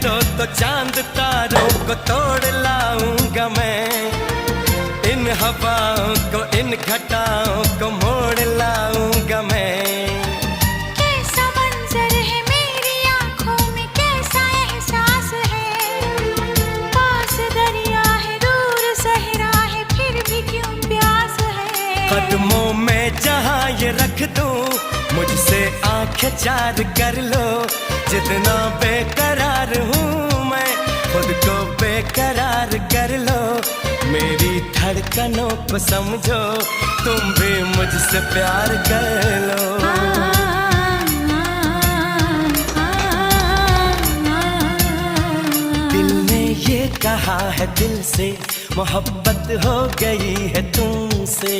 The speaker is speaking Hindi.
दो तो चांद तारों को तोड़ लाऊंगा मैं, इन हवाओं को इन घटाओं को मोड़ लाऊंगा मैं। कैसा मंजर है मेरी आंखों में, कैसा एहसास है, पास दरिया है दूर सहरा है फिर भी क्यों प्यास है। कदमों में जहां ये रख दूं, मुझसे आंखें चार कर लो, जितना बेकरार हूँ मैं खुद को बेकरार कर लो। मेरी धड़कनों को समझो, तुम भी मुझसे प्यार कर लो। दिल ने ये कहा है दिल से, मोहब्बत हो गई है तुमसे।